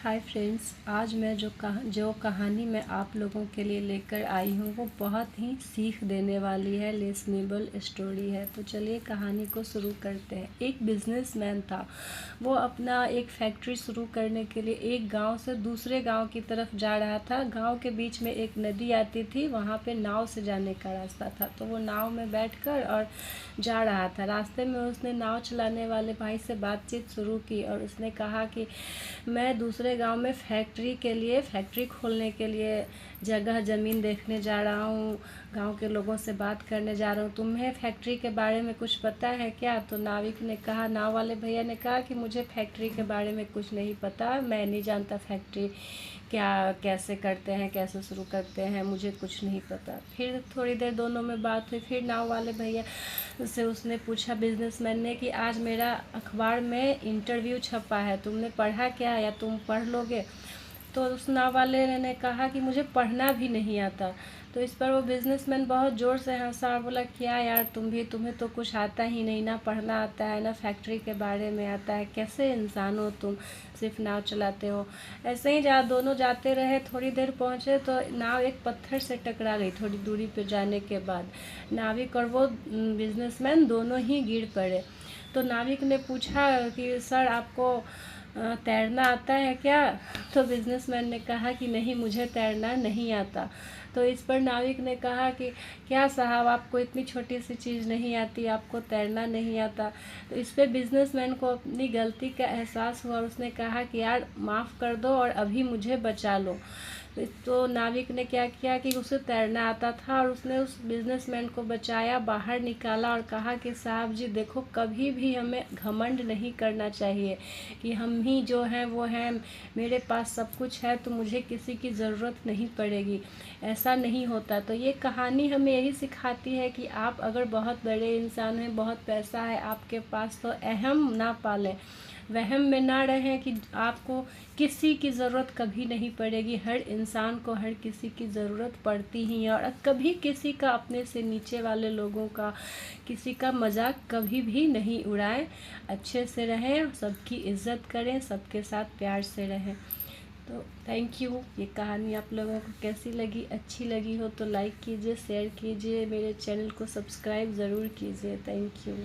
Hi friends, आज मैं जो कहानी मैं आप लोगों के लिए लेकर आई हूँ वो बहुत ही सीख देने वाली है, लेसनेबल स्टोरी है। तो चलिए कहानी को शुरू करते हैं। एक बिजनेसमैन था। वो अपना एक फैक्ट्री शुरू करने के लिए एक गांव से दूसरे गांव की तरफ जा रहा था। गांव के बीच में एक नदी आती थी, वहाँ पे नाव से जाने का रास्ता था। तो वो नाव में बैठकर और जा रहा था। रास्ते में उसने नाव चलाने वाले भाई से बातचीत शुरू की और उसने कहा कि मैं दूसरे गांव में फैक्ट्री खोलने के लिए जगह ज़मीन देखने जा रहा हूँ, गांव के लोगों से बात करने जा रहा हूँ। तुम्हें फैक्ट्री के बारे में कुछ पता है क्या? तो नाव वाले भैया ने कहा कि मुझे फैक्ट्री के बारे में कुछ नहीं पता, मैं नहीं जानता फैक्ट्री क्या कैसे करते हैं, कैसे शुरू करते हैं, मुझे कुछ नहीं पता। फिर थोड़ी देर दोनों में बात हुई। फिर नाव वाले भैया से उसने पूछा, बिजनेसमैन ने, कि आज मेरा अखबार में इंटरव्यू छपा है, तुमने पढ़ा क्या या तुम पढ़ लोगे? तो उस नाव वाले ने कहा कि मुझे पढ़ना भी नहीं आता। तो इस पर वो बिजनेसमैन बहुत ज़ोर से हंसा और बोला, क्या यार तुम्हें तो कुछ आता ही नहीं, ना पढ़ना आता है ना फैक्ट्री के बारे में आता है, कैसे इंसान हो तुम, सिर्फ नाव चलाते हो। ऐसे ही दोनों जाते रहे। थोड़ी देर पहुँचे तो नाव एक पत्थर से टकरा गई। थोड़ी दूरी पर जाने के बाद नाविक और वो बिजनेसमैन दोनों ही गिर पड़े। तो नाविक ने पूछा कि सर, आपको तैरना आता है क्या? तो बिजनेसमैन ने कहा कि नहीं, मुझे तैरना नहीं आता। तो इस पर नाविक ने कहा कि क्या साहब, आपको इतनी छोटी सी चीज़ नहीं आती, आपको तैरना नहीं आता? तो इस पर बिजनेसमैन को अपनी गलती का एहसास हुआ और उसने कहा कि यार माफ़ कर दो और अभी मुझे बचा लो। तो नाविक ने क्या किया कि उसे तैरना आता था और उसने उस बिजनेसमैन को बचाया, बाहर निकाला और कहा कि साहब जी देखो, कभी भी हमें घमंड नहीं करना चाहिए कि हम ही जो हैं वो हैं, मेरे पास सब कुछ है तो मुझे किसी की ज़रूरत नहीं पड़ेगी, ऐसा नहीं होता। तो ये कहानी हमें यही सिखाती है कि आप अगर बहुत बड़े इंसान हैं, बहुत पैसा है आपके पास, तो अहम ना पालें, वहम में ना रहें कि आपको किसी की ज़रूरत कभी नहीं पड़ेगी। हर इंसान को हर किसी की ज़रूरत पड़ती ही है। और कभी किसी का, अपने से नीचे वाले लोगों का, किसी का मजाक कभी भी नहीं उड़ाएं। अच्छे से रहें, सबकी इज़्ज़त करें, सबके साथ प्यार से रहें। तो थैंक यू। ये कहानी आप लोगों को कैसी लगी? अच्छी लगी हो तो लाइक कीजिए, शेयर कीजिए, मेरे चैनल को सब्सक्राइब ज़रूर कीजिए। Thank you.